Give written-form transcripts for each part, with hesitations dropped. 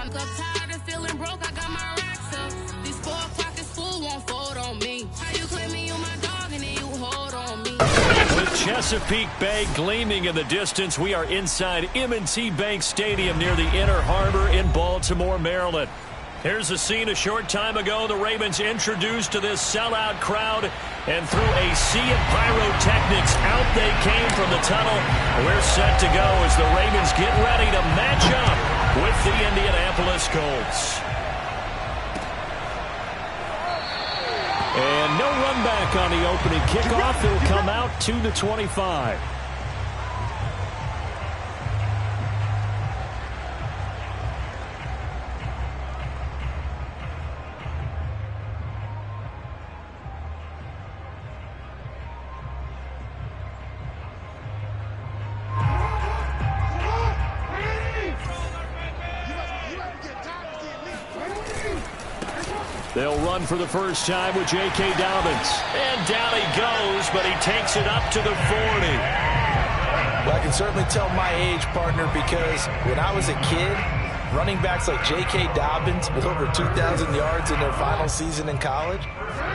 Up tired of feeling broke, I got my racks up. These 4 o'clock is full, won't fold on me. How you claim me, you my dog, and then you hold on me. With Chesapeake Bay gleaming in the distance, we are inside M&T Bank Stadium near the Inner Harbor in Baltimore, Maryland. Here's a scene a short time ago. The Ravens introduced to this sellout crowd, and through a sea of pyrotechnics, out they came from the tunnel. We're set to go as the Ravens get ready to match up with the Indianapolis Colts. And no run back on the opening kickoff. It'll come out to the 25. They'll run for the first time with J.K. Dobbins. And down he goes, but he takes it up to the 40. Well, I can certainly tell my age, partner, because when I was a kid, running backs like J.K. Dobbins with over 2,000 yards in their final season in college,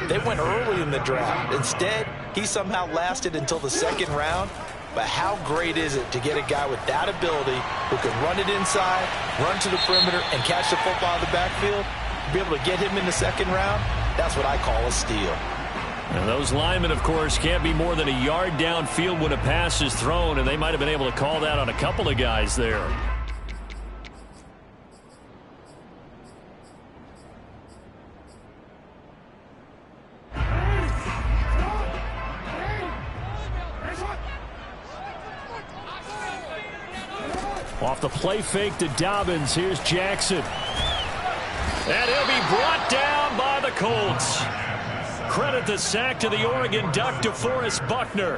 they went early in the draft. Instead, he somehow lasted until the second round. But how great is it to get a guy with that ability who can run it inside, run to the perimeter, and catch the football in the backfield? Be able to get him in the second round, that's what I call a steal. And those linemen, of course, can't be more than a yard downfield when a pass is thrown, and they might have been able to call that on a couple of guys there. Off the play fake to Dobbins, here's Jackson. And he'll be brought down by the Colts. Credit the sack to the Oregon Duck, DeForest Buckner.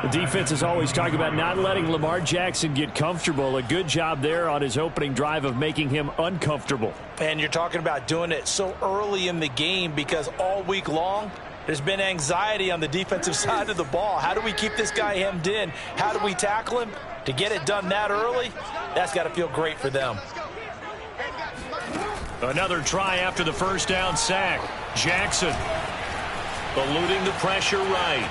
The defense is always talking about not letting Lamar Jackson get comfortable. A good job there on his opening drive of making him uncomfortable. And you're talking about doing it so early in the game because all week long, there's been anxiety on the defensive side of the ball. How do we keep this guy hemmed in? How do we tackle him? To get it done that early, that's got to feel great for them. Another try after the first down sack. Jackson eluding the pressure right.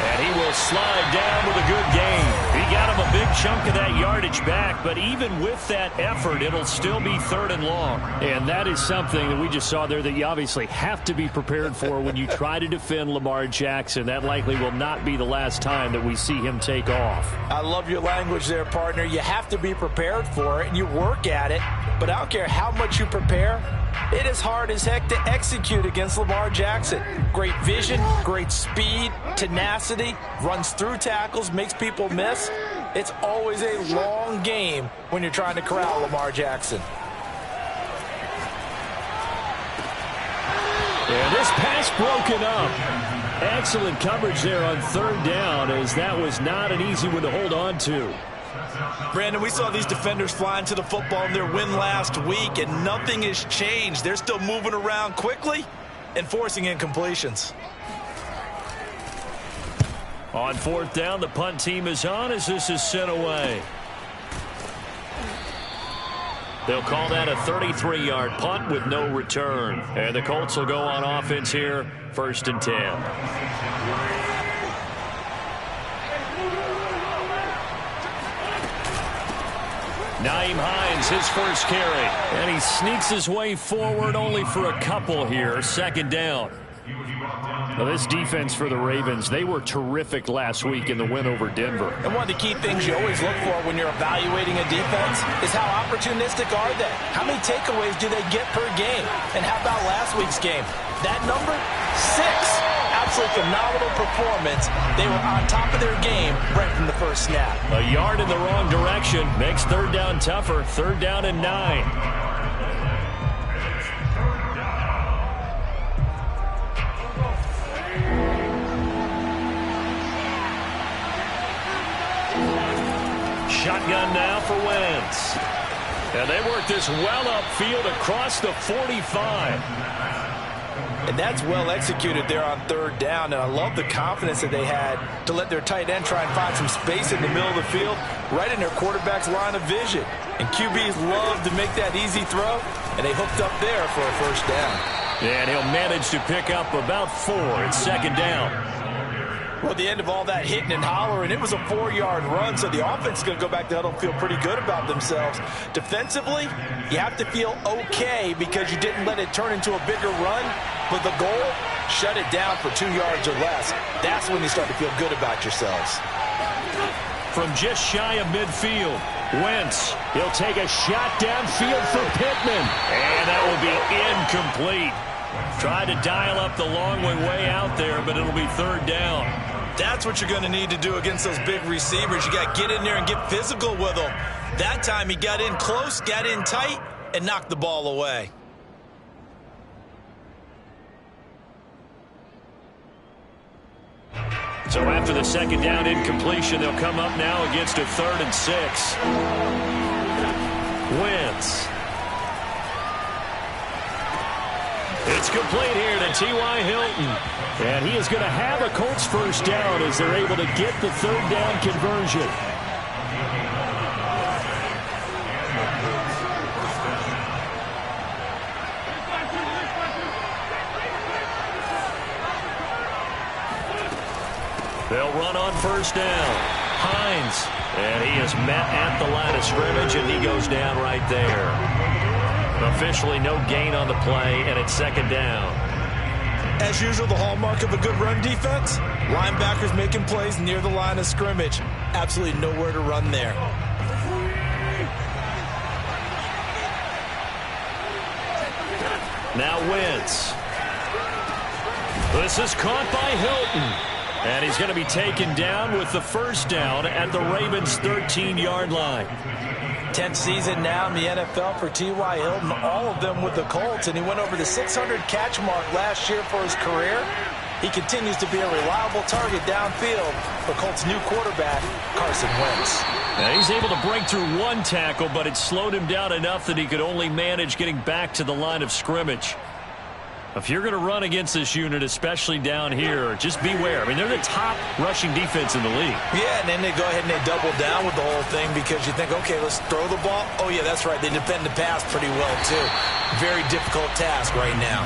And he will slide down with a good gain. He got him a big chunk of that yardage back, but even with that effort, it'll still be 3rd and long. And that is something that we just saw there that you obviously have to be prepared for when you try to defend Lamar Jackson. That likely will not be the last time that we see him take off. I love your language there, partner. You have to be prepared for it, and you work at it. But I don't care how much you prepare, it is hard as heck to execute against Lamar Jackson. Great vision, great speed, tenacity, runs through tackles, makes people miss. It's always a long game when you're trying to corral Lamar Jackson. And this pass broken up. Excellent coverage there on 3rd down, as that was not an easy one to hold on to. Brandon, we saw these defenders flying to the football in their win last week, and nothing has changed. They're still moving around quickly and forcing incompletions. On 4th down, the punt team is on as this is sent away. They'll call that a 33-yard punt with no return. And the Colts will go on offense here, 1st and 10. Nyheim Hines, his first carry. And he sneaks his way forward only for a couple here. 2nd down. Now this defense for the Ravens, they were terrific last week in the win over Denver. And one of the key things you always look for when you're evaluating a defense is how opportunistic are they? How many takeaways do they get per game? And how about last week's game? That number? 6. Absolutely phenomenal performance. They were on top of their game right from the first snap. A yard in the wrong direction makes 3rd down tougher. 3rd down and 9. Shotgun now for Wentz. And they work this well upfield across the 45. And that's well executed there on 3rd down. And I love the confidence that they had to let their tight end try and find some space in the middle of the field, right in their quarterback's line of vision. And QBs love to make that easy throw, and they hooked up there for a first down. And he'll manage to pick up about 4. It's second down. Well, at the end of all that hitting and hollering, it was a 4-yard run, so the offense is going to go back to huddle and feel pretty good about themselves. Defensively, you have to feel okay because you didn't let it turn into a bigger run, but the goal, shut it down for 2 yards or less. That's when you start to feel good about yourselves. From just shy of midfield, Wentz, he'll take a shot downfield for Pittman, and that will be incomplete. Tried to dial up the long way out there, but it'll be third down. That's what you're going to need to do against those big receivers. You got to get in there and get physical with them. That time he got in close, got in tight, and knocked the ball away. So after the second down incompletion, they'll come up now against a 3rd and 6. Wentz. It's complete here to T.Y. Hilton. And he is going to have a Colts first down as they're able to get the third down conversion. They'll run on first down. Hines. And he is met at the line of scrimmage, and he goes down right there. Officially no gain on the play, and it's second down. As usual, the hallmark of a good run defense, linebackers making plays near the line of scrimmage. Absolutely nowhere to run there. Now Wentz. This is caught by Hilton. And he's going to be taken down with the first down at the Ravens' 13-yard line. 10th season now in the NFL for T.Y. Hilton, all of them with the Colts, and he went over the 600-catch mark last year for his career. He continues to be a reliable target downfield for Colts' new quarterback, Carson Wentz. Now he's able to break through one tackle, but it slowed him down enough that he could only manage getting back to the line of scrimmage. If you're going to run against this unit, especially down here, just beware. I mean, they're the top rushing defense in the league. Yeah, and then they go ahead and they double down with the whole thing because you think, okay, let's throw the ball. Oh, yeah, that's right. They defend the pass pretty well, too. Very difficult task right now.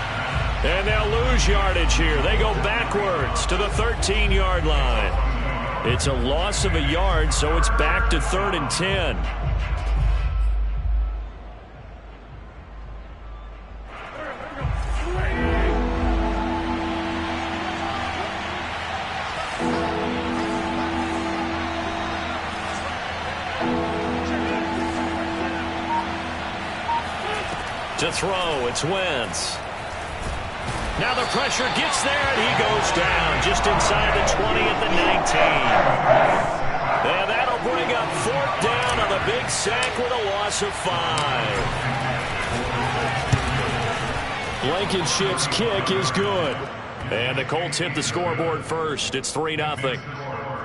And they'll lose yardage here. They go backwards to the 13-yard line. It's a loss of a yard, so it's back to 3rd and 10. To throw, it's Wentz. Now the pressure gets there, and he goes down just inside the 20 at the 19. And that'll bring up 4th down on the big sack with a loss of 5. Blankenship's kick is good. And the Colts hit the scoreboard first. It's 3-0.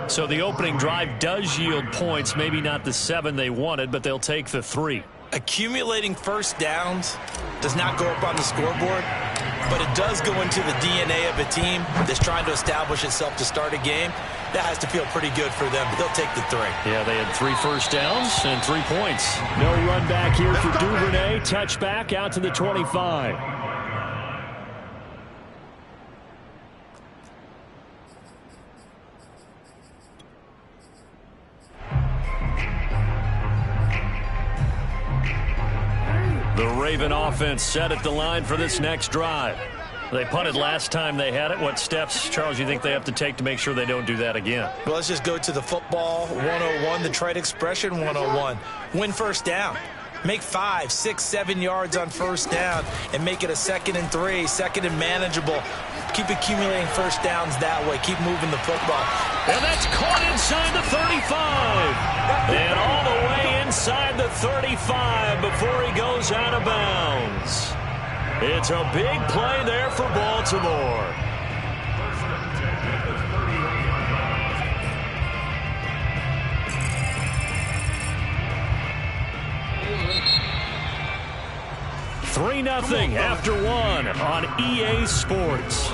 So the opening drive does yield points, maybe not the 7 they wanted, but they'll take the 3. Accumulating first downs does not go up on the scoreboard, but it does go into the DNA of a team that's trying to establish itself to start a game. That has to feel pretty good for them, but they'll take the 3. Yeah, they had 3 first downs and 3 points. No run back here for Duvernay. Touchback out to the 25. The Raven offense set at the line for this next drive. They punted last time they had it. What steps, Charles, you think they have to take to make sure they don't do that again? Well, let's just go to the football 101, the trade expression 101. Win first down. Make 5, 6, 7 yards on first down and make it a 2nd and 3, 2nd and manageable. Keep accumulating first downs that way. Keep moving the football. And that's caught inside the 35. And all the way inside the 35 before he goes out of bounds. It's a big play there for Baltimore. Three 3-0 after 1 on EA Sports.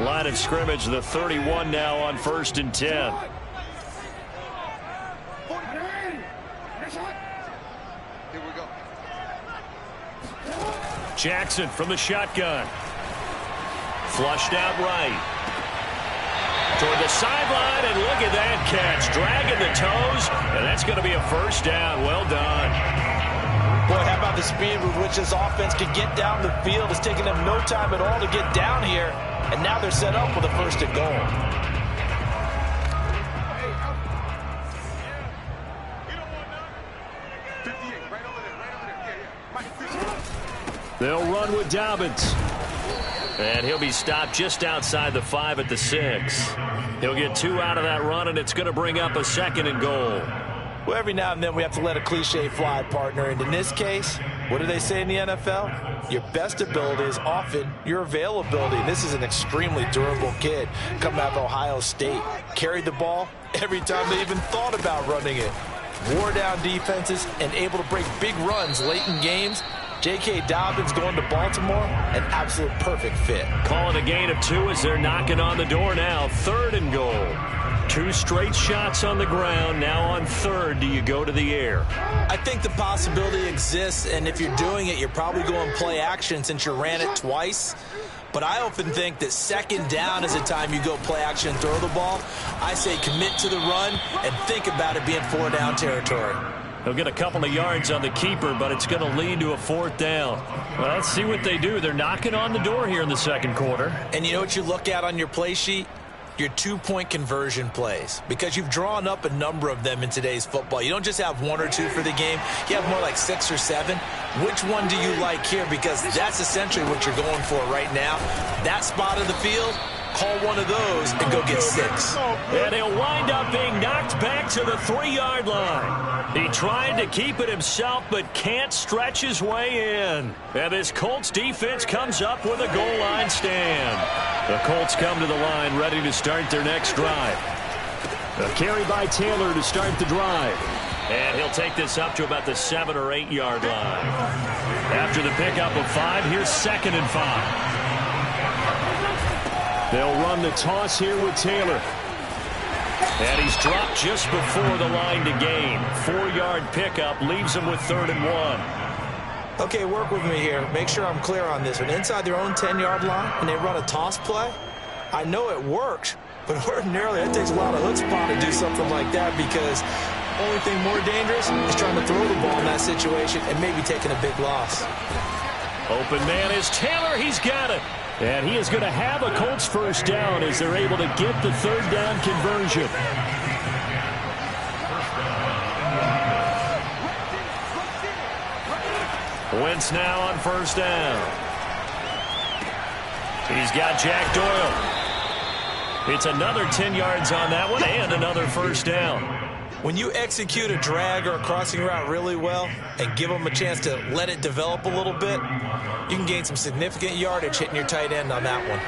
Line of scrimmage, the 31 now on 1st and 10. Here we go. Jackson from the shotgun. Flushed out right. Toward the sideline, and look at that catch. Dragging the toes, and that's going to be a first down. Well done. Boy, how about the speed with which this offense can get down the field? It's taking them no time at all to get down here, and now they're set up with a 1st and goal. They'll run with Dobbins. And he'll be stopped just outside the 5 at the 6. He'll get 2 out of that run, and it's going to bring up a 2nd and goal. Well, every now and then we have to let a cliche fly, partner. And in this case, what do they say in the NFL? Your best ability is often your availability. And this is an extremely durable kid coming out of Ohio State. Carried the ball every time they even thought about running it. Wore down defenses and able to break big runs late in games. J.K. Dobbins going to Baltimore, an absolute perfect fit. Calling a gain of 2 as they're knocking on the door now. 3rd and goal. 2 straight shots on the ground. Now on 3rd, do you go to the air? I think the possibility exists, and if you're doing it, you're probably going play action since you ran it twice. But I often think that 2nd down is the time you go play action and throw the ball. I say commit to the run and think about it being 4-down territory. He'll get a couple of yards on the keeper, but it's going to lead to a 4th down. Well, let's see what they do. They're knocking on the door here in the 2nd quarter. And you know what you look at on your play sheet? Your 2-point conversion plays, because you've drawn up a number of them in today's football. You don't just have 1 or 2 for the game. You have more like 6 or 7. Which one do you like here? Because that's essentially what you're going for right now. That spot of the field, call one of those and go get 6. And he'll wind up being knocked back to the 3-yard line. He tried to keep it himself, but can't stretch his way in. And this Colts defense comes up with a goal line stand. The Colts come to the line ready to start their next drive. A carry by Taylor to start the drive. And he'll take this up to about the 7 or 8 yard line. After the pickup of 5, here's 2nd and 5. They'll run the toss here with Taylor. And he's dropped just before the line to gain. 4-yard pickup leaves him with 3rd and 1. Okay, work with me here. Make sure I'm clear on this one. Inside their own 10-yard line and they run a toss play, I know it works, but ordinarily it takes a lot of chutzpah to do something like that, because the only thing more dangerous is trying to throw the ball in that situation and maybe taking a big loss. Open man is Taylor. He's got it. And he is going to have a Colts 1st down as they're able to get the 3rd down conversion. Wentz now on 1st down. He's got Jack Doyle. It's another 10 yards on that one and another 1st down. When you execute a drag or a crossing route really well and give them a chance to let it develop a little bit, you can gain some significant yardage hitting your tight end on that one.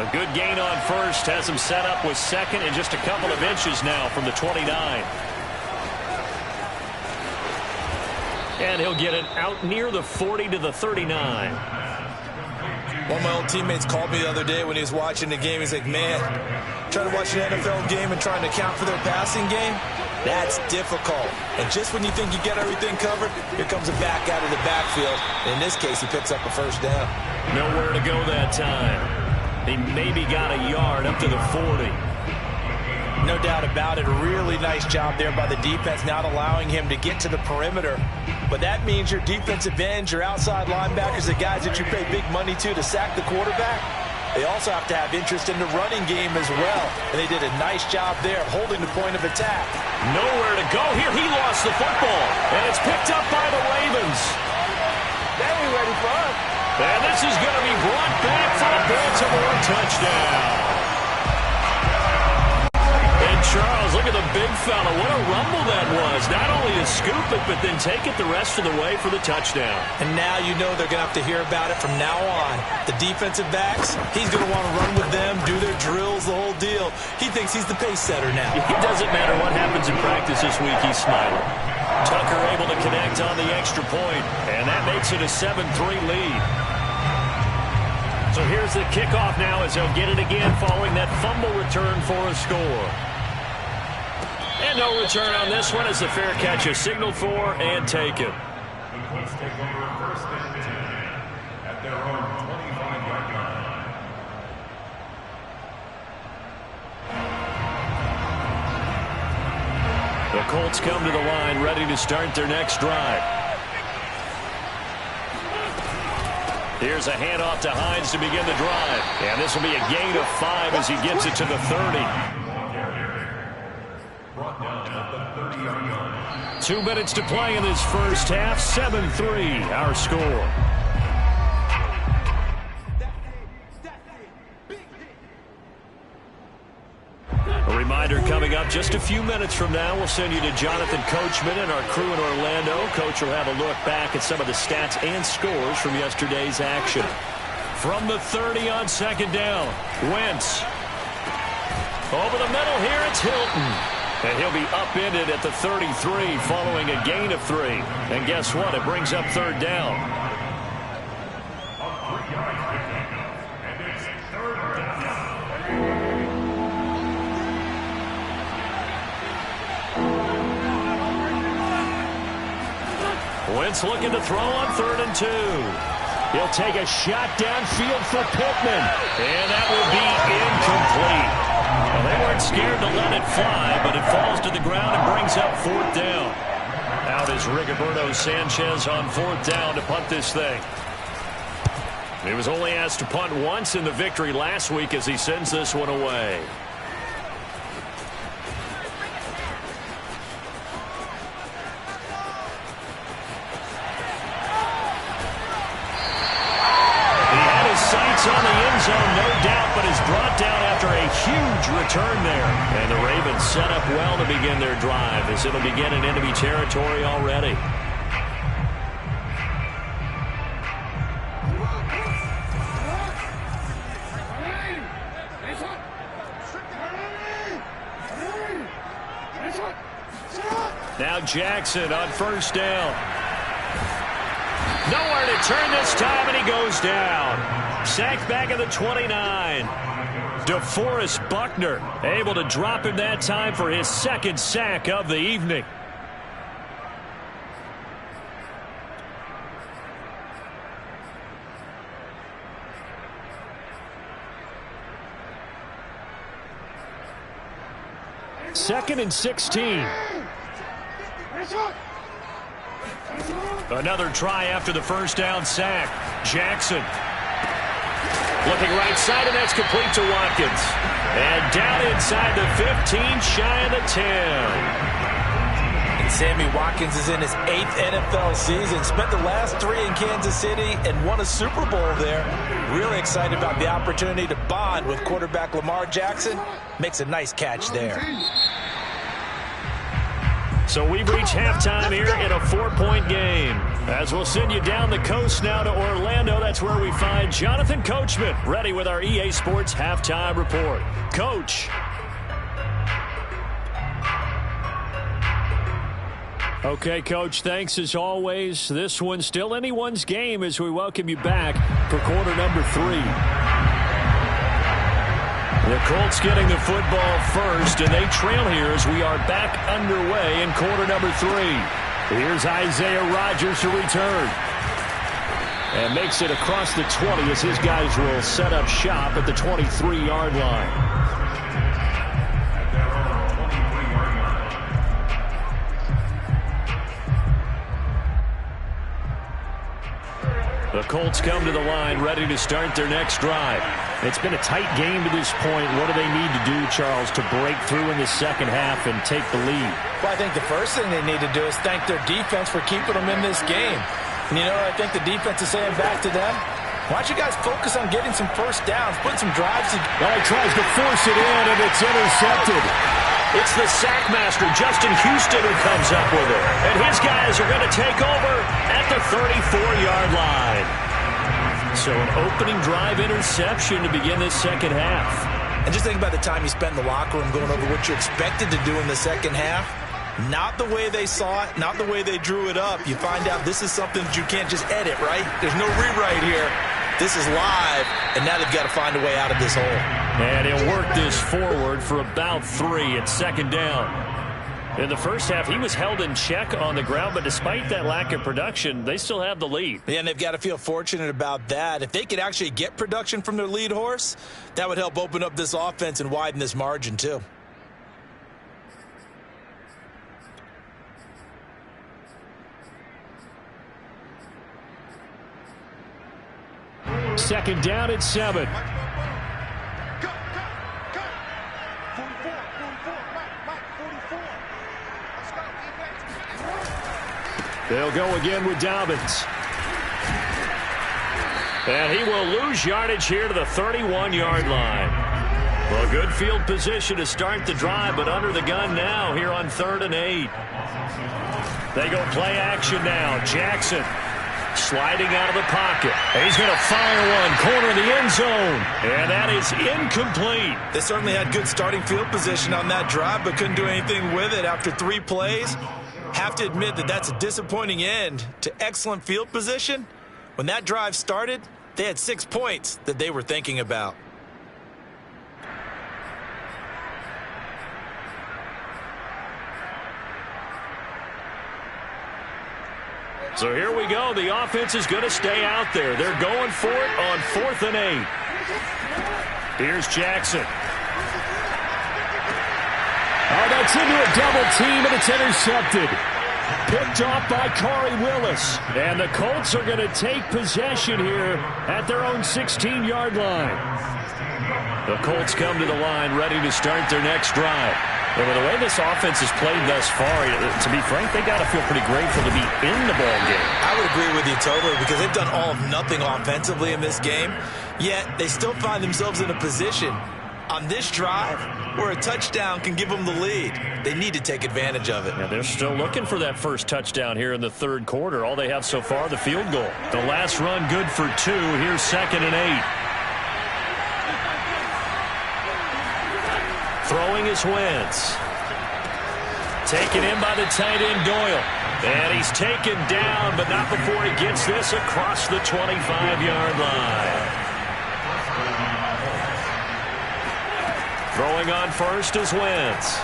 A good gain on 1st has him set up with 2nd and just a couple of inches now from the 29. And he'll get it out near the 40 to the 39. One of my old teammates called me the other day when he was watching the game. He's like, man, trying to watch an NFL game and trying to account for their passing game, that's difficult. And just when you think you get everything covered, here comes a back out of the backfield. And in this case, he picks up a 1st down. Nowhere to go that time. He maybe got a yard up to the 40. No doubt about it. A really nice job there by the defense, not allowing him to get to the perimeter. But that means your defensive ends, your outside linebackers, the guys that you pay big money to sack the quarterback, they also have to have interest in the running game as well. And they did a nice job there holding the point of attack. Nowhere to go here. He lost the football. And it's picked up by the Ravens. They ain't ready for us. And this is going to be brought back for a Baltimore touchdown. And Charles, look at the big fella. What a rumble that was. Not only to scoop it, but then take it the rest of the way for the touchdown. And now you know they're going to have to hear about it from now on. The defensive backs, he's going to want to run with them, do their drills, the whole deal. He thinks he's the pace setter now. It doesn't matter what happens in practice this week, he's smiling. Tucker able to connect on the extra point, and that makes it a 7-3 lead. So here's the kickoff now as they'll get it again following that fumble return for a score. And no return on this one as the fair catch is signaled for and taken. The Colts take over first and 10 at their own 25-yard line. The Colts come to the line ready to start their next drive. Here's a handoff to Hines to begin the drive. And this will be a gain of 5 as he gets it to the 30. Brought down at the 30-yard line. 2 minutes to play in this first half. 7-3 our score. A reminder coming up just a few minutes from now. We'll send you to Jonathan Coachman and our crew in Orlando. Coach will have a look back at some of the stats and scores from yesterday's action. From the 30 on second down, Wentz. Over the middle here, it's Hilton. And he'll be upended at the 33 following a gain of 3. And guess what? It brings up third down. Wentz looking to throw on 3rd and 2. He'll take a shot downfield for Pittman. And that will be incomplete. Well, they weren't scared to let it fly, but it falls to the ground and brings up 4th down. Out is Rigoberto Sanchez on 4th down to punt this thing. He was only asked to punt once in the victory last week as he sends this one away. On the end zone, no doubt, but is brought down after a huge return there. And the Ravens set up well to begin their drive as it'll begin in enemy territory already. Now Jackson on first down. Nowhere to turn this time, and he goes down. Sacked back at the 29. DeForest Buckner able to drop him that time for his 2nd sack of the evening. Second and 16. Another try after the first down sack. Jackson looking right side, and that's complete to Watkins. And down inside the 15, shy of the 10. And Sammy Watkins is in his 8th NFL season. Spent the last 3 in Kansas City and won a Super Bowl there. Really excited about the opportunity to bond with quarterback Lamar Jackson. Makes a nice catch there. So we've reached halftime here in a 4-point game. As we'll send you down the coast now to Orlando, that's where we find Jonathan Coachman, ready with our EA Sports Halftime Report. Coach. Okay, Coach, thanks as always. This one's still anyone's game as we welcome you back for quarter number 3. The Colts getting the football first, and they trail here as we are back underway in quarter number 3. Here's Isaiah Rodgers to return. And makes it across the 20 as his guys will set up shop at the 23-yard line. The Colts come to the line ready to start their next drive. It's been a tight game to this point. What do they need to do, Charles, to break through in the second half and take the lead? Well, I think the first thing they need to do is thank their defense for keeping them in this game. And you know what I think the defense is saying back to them? Why don't you guys focus on getting some first downs, put some drives together. Well, he tries to force it in, and it's intercepted. It's the sackmaster, Justin Houston, who comes up with it. And his guys are going to take over at the 34-yard line. So an opening drive interception to begin this second half. And just think about the time you spent in the locker room going over what you expected to do in the second half. Not the way they saw it, not the way they drew it up. You find out this is something that you can't just edit, right? There's no rewrite here. This is live, and now they've got to find a way out of this hole. And he'll work this forward for about 3. It's second down. In the first half, he was held in check on the ground, but despite that lack of production, they still have the lead. Yeah, and they've got to feel fortunate about that. If they could actually get production from their lead horse, that would help open up this offense and widen this margin too. Second down at 7. They'll go again with Dobbins. And he will lose yardage here to the 31-yard line. Well, good field position to start the drive, but under the gun now here on 3rd and 8. They go play action now. Jackson sliding out of the pocket. He's going to fire one, corner of the end zone. And that is incomplete. They certainly had good starting field position on that drive, but couldn't do anything with it after 3 plays. Have to admit that that's a disappointing end to excellent field position. When that drive started, they had 6 points that they were thinking about. So here we go. The offense is going to stay out there. They're going for it on 4th and 8. Here's Jackson. Oh, that's into a double team, and it's intercepted. Picked off by Corey Willis. And the Colts are going to take possession here at their own 16-yard line. The Colts come to the line ready to start their next drive. And with the way this offense has played thus far, to be frank, they got to feel pretty grateful to be in the ball game. I would agree with you totally, because they've done all of nothing offensively in this game, yet they still find themselves in a position on this drive where a touchdown can give them the lead. They need to take advantage of it. Yeah, they're still looking for that first touchdown here in the 3rd quarter. All they have so far, the field goal. The last run good for 2. Here's 2nd and 8. Throwing is Wentz. Taken in by the tight end Doyle. And he's taken down, but not before he gets this across the 25-yard line. Throwing on first is Wentz.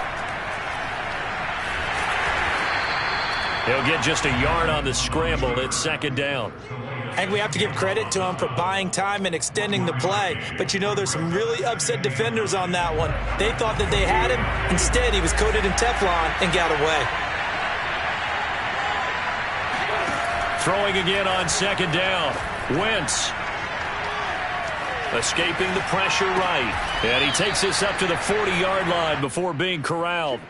He'll get just a yard on the scramble. It's 2nd down. I think we have to give credit to him for buying time and extending the play. But, you know, there's some really upset defenders on that one. They thought that they had him. Instead, he was coated in Teflon and got away. Throwing again on 2nd down. Wentz escaping the pressure right. And he takes this up to the 40-yard line before being corralled.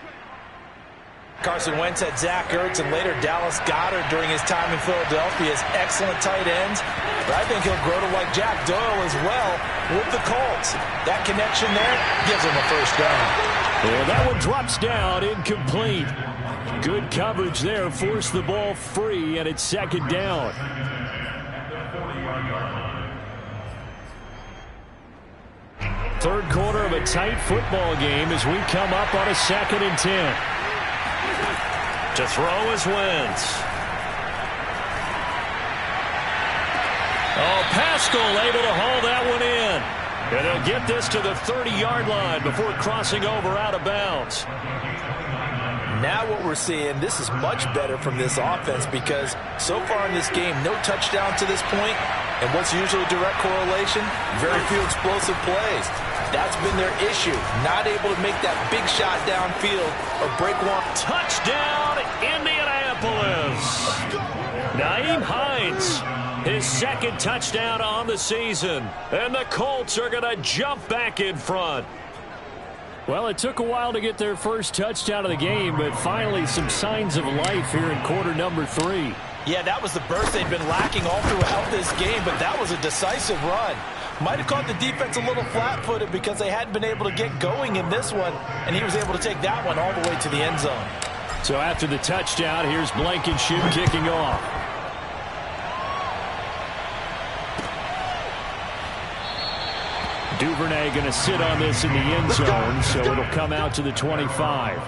Carson Wentz had Zach Ertz and later Dallas Goedert during his time in Philadelphia as excellent tight ends. But I think he'll grow to like Jack Doyle as well with the Colts. That connection there gives him a first down. Well, that one drops down, incomplete. Good coverage there, forced the ball free, and it's 2nd down. Third quarter of a tight football game as we come up on a 2nd and 10. To throw is Wentz. Oh, Pascal able to haul that one in. And they'll get this to the 30-yard line before crossing over out of bounds. Now what we're seeing, this is much better from this offense because so far in this game, no touchdown to this point, and what's usually a direct correlation, very few explosive plays. That's been their issue, not able to make that big shot downfield or break one. Touchdown, Indianapolis. Nyheim Hines, his 2nd touchdown on the season, and the Colts are going to jump back in front. Well, it took a while to get their first touchdown of the game, but finally some signs of life here in quarter number 3. Yeah, that was the burst they'd been lacking all throughout this game, but that was a decisive run. Might have caught the defense a little flat-footed because they hadn't been able to get going in this one, and he was able to take that one all the way to the end zone. So after the touchdown, here's Blankenship kicking off. Duvernay going to sit on this in the end zone, so it'll come out to the 25.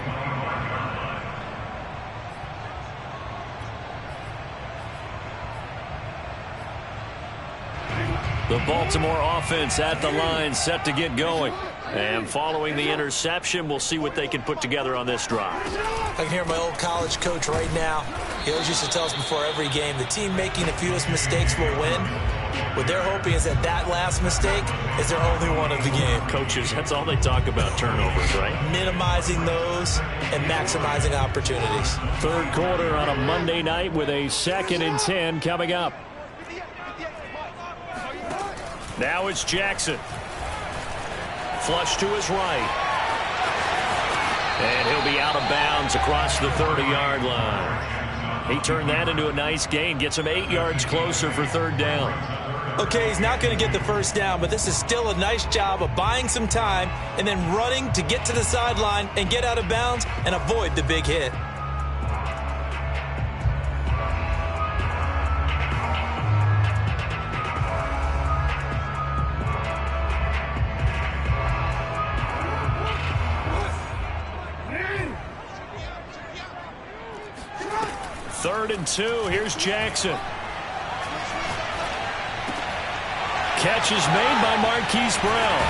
The The Baltimore offense at the line, set to get going. And following the interception, we'll see what they can put together on this drive. I can hear my old college coach right now. He always used to tell us before every game, the team making the fewest mistakes will win. What they're hoping is that last mistake is their only one of the game. Coaches, that's all they talk about, turnovers, right? Minimizing those and maximizing opportunities. Third quarter on a Monday night with a 2nd and 10 coming up. Now it's Jackson. Flush to his right. And he'll be out of bounds across the 30-yard line. He turned that into a nice gain. Gets him 8 yards closer for 3rd down. Okay, he's not going to get the first down, but this is still a nice job of buying some time and then running to get to the sideline and get out of bounds and avoid the big hit. Third and 2. Here's Jackson. Catch is made by Marquise Brown.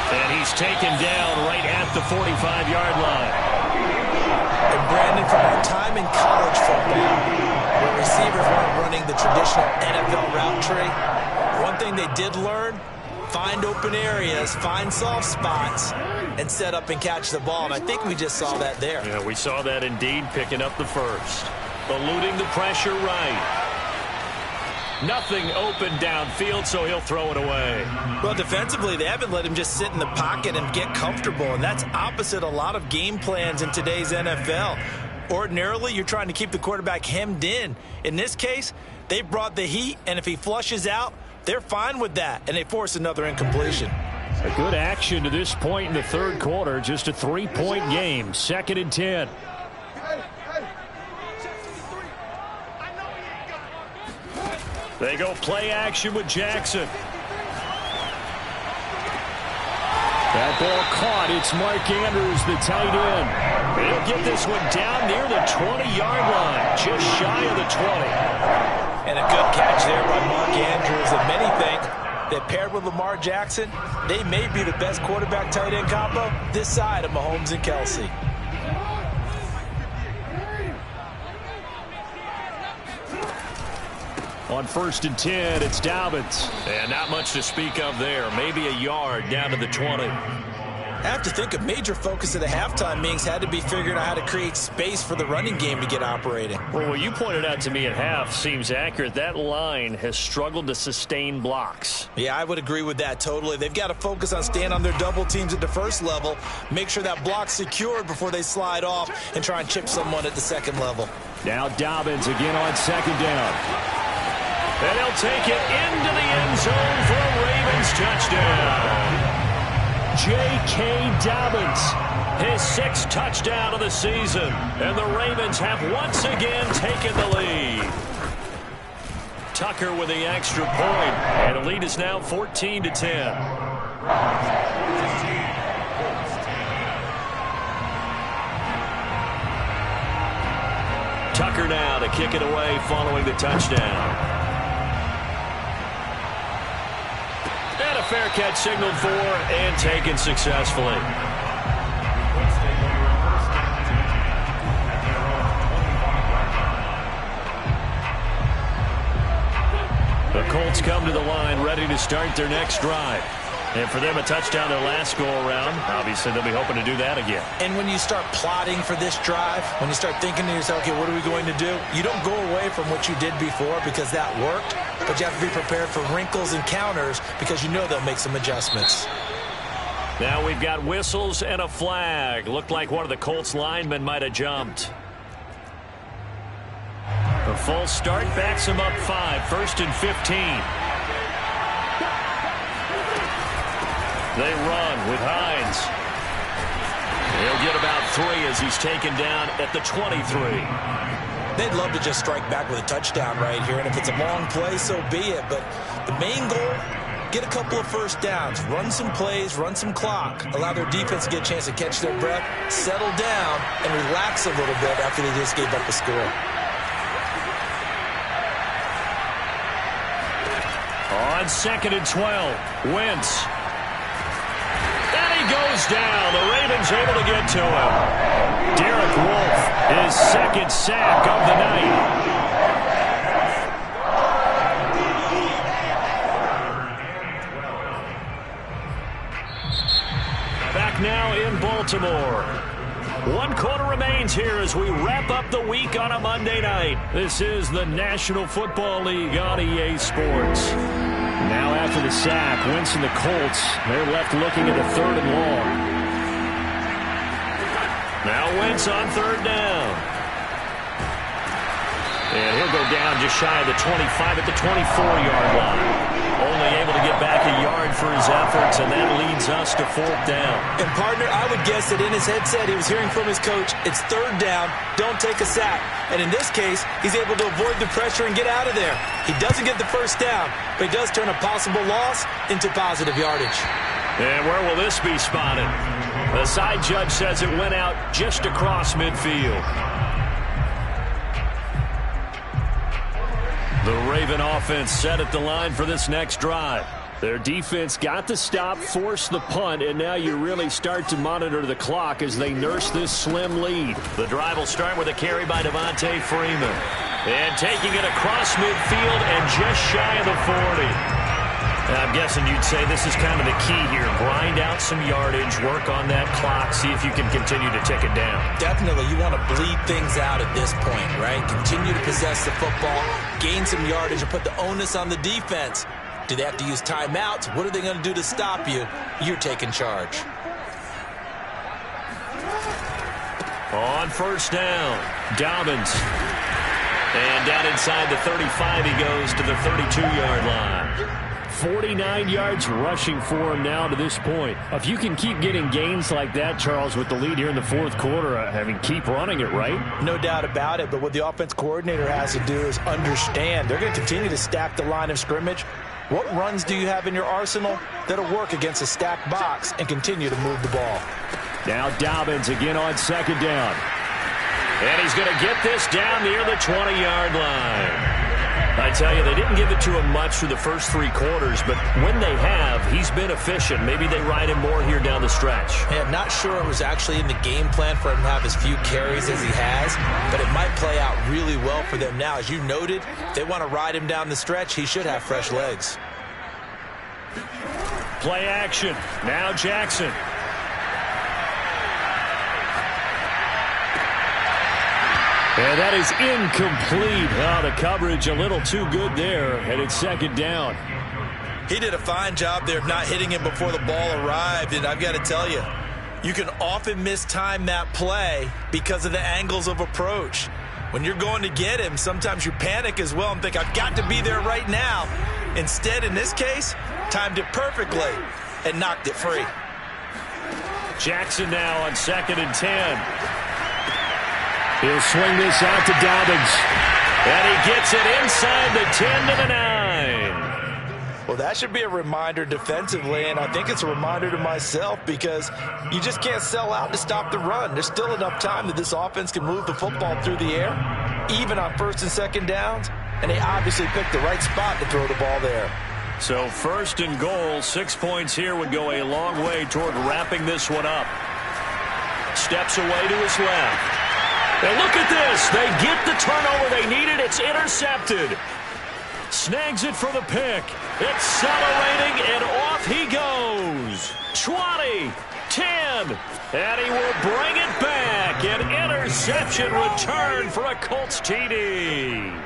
And he's taken down right at the 45-yard line. And Brandon, from our time in college football, where receivers weren't running the traditional NFL route tree, one thing they did learn, find open areas, find soft spots, and set up and catch the ball. And I think we just saw that there. Yeah, we saw that indeed, picking up the first. Eluding the pressure right. Nothing open downfield, so he'll throw it away. Well, defensively, they haven't let him just sit in the pocket and get comfortable, and that's opposite a lot of game plans in today's NFL. Ordinarily, you're trying to keep the quarterback hemmed in. In this case, they brought the heat, and if he flushes out, they're fine with that, and they force another incompletion. A good action to this point in the third quarter, just a 3-point game, 2nd and 10. They go play action with Jackson. That ball caught. It's Mark Andrews, the tight end. He'll get this one down near the 20-yard line, just shy of the 20. And a good catch there by Mark Andrews. And many think that paired with Lamar Jackson, they may be the best quarterback-tight end combo this side of Mahomes and Kelsey. On 1st and 10, it's Dobbins. And not much to speak of there. Maybe a yard down to the 20. I have to think a major focus of the halftime meetings had to be figuring out how to create space for the running game to get operating. Well, what you pointed out to me at half seems accurate. That line has struggled to sustain blocks. Yeah, I would agree with that totally. They've got to focus on staying on their double teams at the first level, make sure that block's secured before they slide off and try and chip someone at the second level. Now Dobbins again on 2nd down. And he'll take it into the end zone for a Ravens touchdown. J.K. Dobbins, his 6th touchdown of the season. And the Ravens have once again taken the lead. Tucker with the extra point. And the lead is now 14-10. Tucker now to kick it away following the touchdown. And a fair catch signaled for and taken successfully. The Colts come to the line ready to start their next drive. And for them, a touchdown their last go-around. Obviously, they'll be hoping to do that again. And when you start plotting for this drive, when you start thinking to yourself, okay, what are we going to do? You don't go away from what you did before because that worked, but you have to be prepared for wrinkles and counters because you know they'll make some adjustments. Now we've got whistles and a flag. Looked like one of the Colts linemen might have jumped. The full start backs him up 5, 1st and 15. They run with Hines. He'll get about 3 as he's taken down at the 23. They'd love to just strike back with a touchdown right here, and if it's a long play, so be it. But the main goal, get a couple of first downs, run some plays, run some clock, allow their defense to get a chance to catch their breath, settle down, and relax a little bit after they just gave up the score. On On 2nd and 12, Wentz. And he goes down. The Ravens able to get to him. Derek Wolfe, his 2nd sack of the night. Back now in Baltimore. 1 quarter remains here as we wrap up the week on a Monday night. This is the National Football League on EA Sports. Now after the sack, Wentz and the Colts, they're left looking at a 3rd and long. Now Wentz on 3rd down. And he'll go down just shy of the 25 at the 24-yard line. Only able to get back a yard for his efforts, and that leads us to 4th down. And, partner, I would guess that in his headset he was hearing from his coach, it's 3rd down, don't take a sack. And in this case, he's able to avoid the pressure and get out of there. He doesn't get the 1st down, but he does turn a possible loss into positive yardage. And where will this be spotted? The side judge says it went out just across midfield. The Raven offense set at the line for this next drive. Their defense got the stop, forced the punt, and now you really start to monitor the clock as they nurse this slim lead. The drive will start with a carry by Devontae Freeman. And taking it across midfield and just shy of the 40. I'm guessing you'd say this is kind of the key here. Grind out some yardage, work on that clock, see if you can continue to tick it down. Definitely. You want to bleed things out at this point, right? Continue to possess the football, gain some yardage, and put the onus on the defense. Do they have to use timeouts? What are they going to do to stop you? You're taking charge. On 1st down, Dobbins. And down inside the 35, he goes to the 32-yard line. 49 yards rushing for him now to this point. If you can keep getting gains like that, Charles, with the lead here in the 4th quarter, keep running it, right? No doubt about it, but what the offense coordinator has to do is understand they're going to continue to stack the line of scrimmage. What runs do you have in your arsenal that'll work against a stacked box and continue to move the ball? Now Dobbins again on 2nd down. And he's going to get this down near the 20-yard line. I tell you, they didn't give it to him much through the first 3 quarters, but when they have, he's been efficient. Maybe they ride him more here down the stretch. Yeah, not sure it was actually in the game plan for him to have as few carries as he has, but it might play out really well for them now. As you noted, if they want to ride him down the stretch, he should have fresh legs. Play action. Now Jackson. And that is incomplete. Oh, the coverage a little too good there, and it's 2nd down. He did a fine job there of not hitting him before the ball arrived, and I've got to tell you, you can often mistime that play because of the angles of approach. When you're going to get him, sometimes you panic as well and think, I've got to be there right now. Instead, in this case, timed it perfectly and knocked it free. Jackson now on 2nd and 10. He'll swing this out to Dobbins. And he gets it inside the 10 to the 9. Well, that should be a reminder defensively, and I think it's a reminder to myself because you just can't sell out to stop the run. There's still enough time that this offense can move the football through the air, even on 1st and 2nd downs, and they obviously picked the right spot to throw the ball there. So 1st and goal, 6 points here would go a long way toward wrapping this one up. Steps away to his left. And look at this. They get the turnover they needed. It's intercepted. Snags it for the pick. Accelerating, and off he goes. 20, 10, and he will bring it back. An interception return for a Colts TD.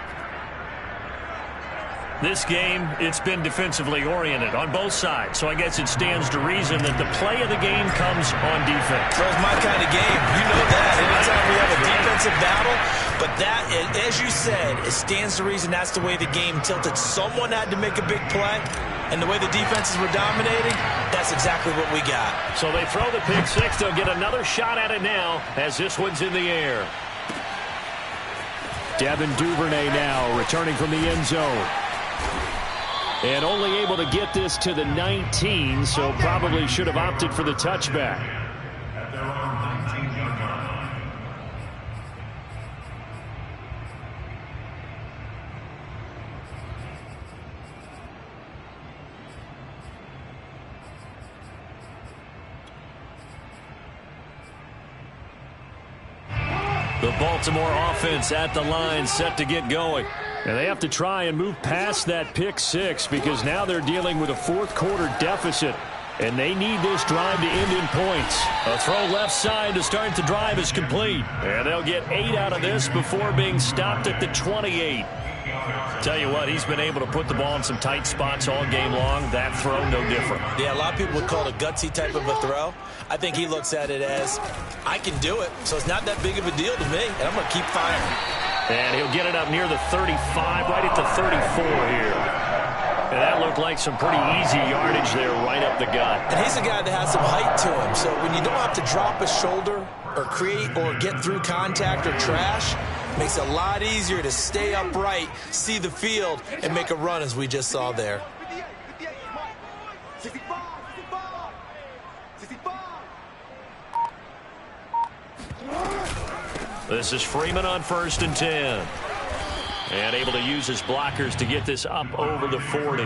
This game, it's been defensively oriented on both sides, so I guess it stands to reason that the play of the game comes on defense. That's my kind of game. You know that. Anytime we have a defensive battle, but that, as you said, it stands to reason that's the way the game tilted. Someone had to make a big play, and the way the defenses were dominating, that's exactly what we got. So they throw the pick six. They'll get another shot at it now as this one's in the air. Devin Duvernay now returning from the end zone. And only able to get this to the 19, so probably should have opted for the touchback. At their own 19-yard line. Baltimore offense at the line, set to get going. And they have to try and move past that pick six because now they're dealing with a fourth-quarter deficit. And they need this drive to end in points. A throw left side to start the drive is complete. And they'll get 8 out of this before being stopped at the 28. Tell you what, he's been able to put the ball in some tight spots all game long. That throw, no different. Yeah, a lot of people would call it a gutsy type of a throw. I think he looks at it as, I can do it, so it's not that big of a deal to me, and I'm going to keep firing. And he'll get it up near the 35, right at the 34 here. And that looked like some pretty easy yardage there right up the gut. And he's a guy that has some height to him, so when you don't have to drop a shoulder or create or get through contact or trash, it makes it a lot easier to stay upright, see the field, and make a run as we just saw there. This is Freeman on 1st and 10. And able to use his blockers to get this up over the 40.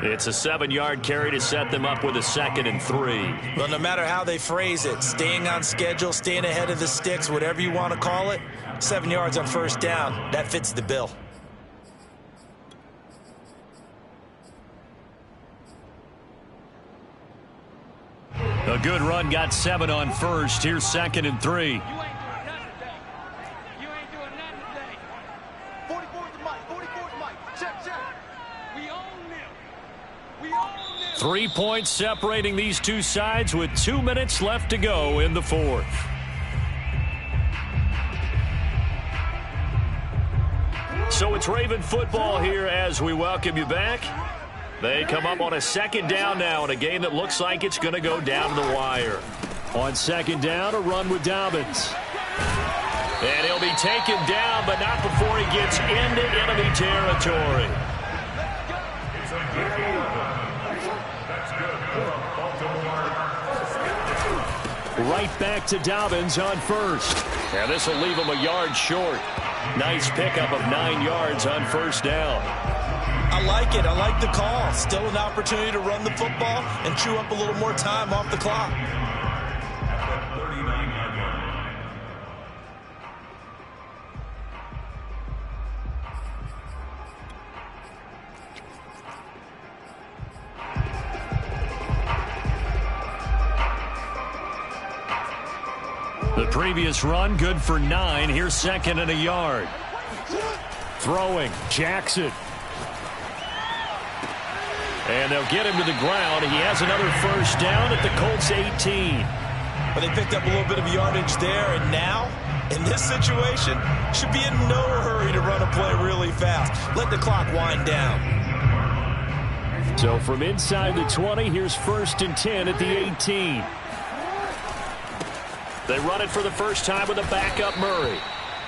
It's a 7-yard carry to set them up with a 2nd and 3. Well, no matter how they phrase it, staying on schedule, staying ahead of the sticks, whatever you want to call it, 7 yards on 1st down, that fits the bill. A good run got 7 on 1st. Here's 2nd and 3. 3 points separating these two sides with 2 minutes left to go in the fourth. So it's Raven football here as we welcome you back. They come up on a 2nd down now in a game that looks like it's going to go down to the wire. On 2nd down, a run with Dobbins. And he'll be taken down, but not before he gets into enemy territory. Right back to Dobbins on 1st. And this will leave him a yard short. Nice pickup of 9 yards on 1st down. I like it. I like the call. Still an opportunity to run the football and chew up a little more time off the clock. The previous run, good for 9. Here's 2nd and a yard. Throwing, Jackson. And they'll get him to the ground. He has another 1st down at the Colts 18. But they picked up a little bit of yardage there, and now, in this situation, should be in no hurry to run a play really fast. Let the clock wind down. So from inside the 20, here's 1st and 10 at the 18. They run it for the first time with a backup Murray.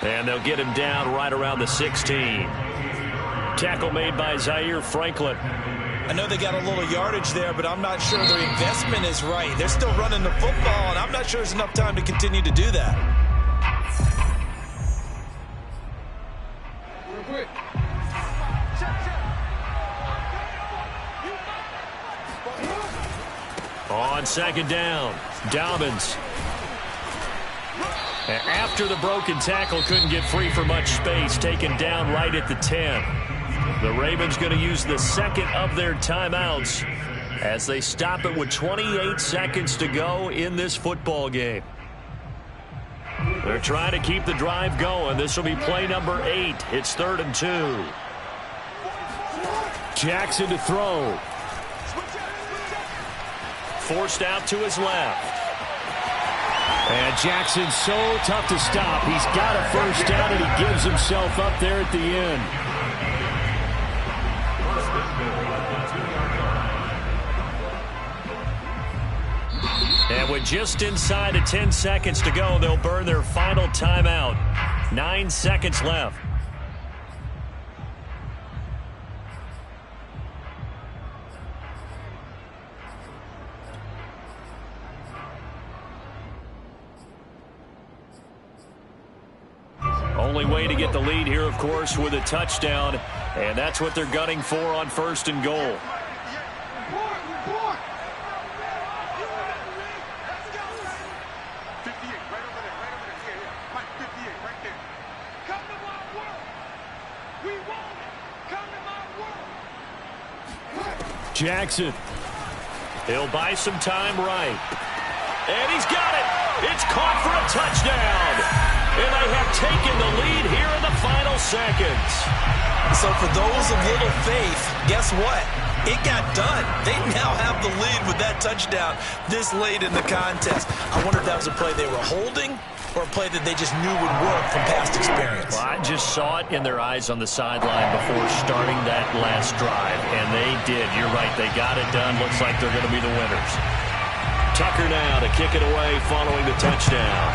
And they'll get him down right around the 16. Tackle made by Zaire Franklin. I know they got a little yardage there, but I'm not sure their investment is right. They're still running the football, and I'm not sure there's enough time to continue to do that. On 2nd down, Dobbins. After the broken tackle, couldn't get free for much space, taken down right at the 10. The Ravens going to use the 2nd of their timeouts as they stop it with 28 seconds to go in this football game. They're trying to keep the drive going. This will be play number 8. It's 3rd and 2. Jackson to throw. Forced out to his left. And Jackson's so tough to stop. He's got a 1st down, and he gives himself up there at the end. And with just inside of 10 seconds to go, they'll burn their final timeout. 9 seconds left. Only way to get the lead here, of course, with a touchdown. And that's what they're gunning for on 1st and goal. Jackson. He'll buy some time right. And he's got it. It's caught for a touchdown. And they have taken the lead here in the final seconds. So for those of little faith, guess what? It got done. They now have the lead with that touchdown this late in the contest. I wonder if that was a play they were holding or a play that they just knew would work from past experience. Well, I just saw it in their eyes on the sideline before starting that last drive, and they did. You're right. They got it done. Looks like they're going to be the winners. Tucker now to kick it away following the touchdown.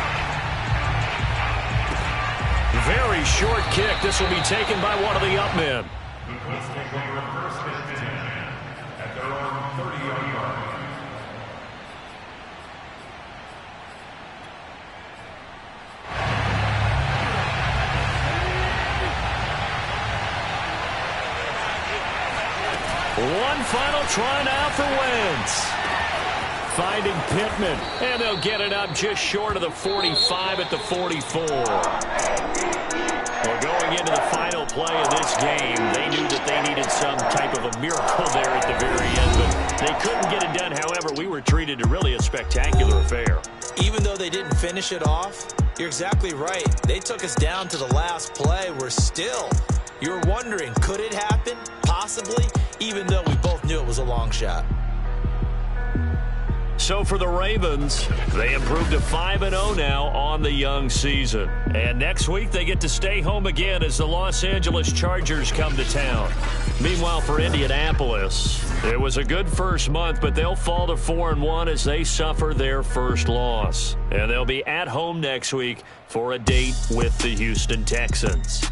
Very short kick. This will be taken by one of the up men. The Colts take over first and 10 at their own 30-yard line. One final try now for Wentz. Finding Pittman, and they'll get it up just short of the 45 at the 44. Well, going into the final play of this game, they knew that they needed some type of a miracle there at the very end, but they couldn't get it done. However, we were treated to really a spectacular affair. Even though they didn't finish it off, you're exactly right. They took us down to the last play. We're still, you're wondering, could it happen? Possibly, even though we both knew it was a long shot. So for the Ravens, they improved to 5-0 now on the young season. And next week they get to stay home again as the Los Angeles Chargers come to town. Meanwhile, for Indianapolis, it was a good first month, but they'll fall to 4-1 as they suffer their first loss. And they'll be at home next week for a date with the Houston Texans.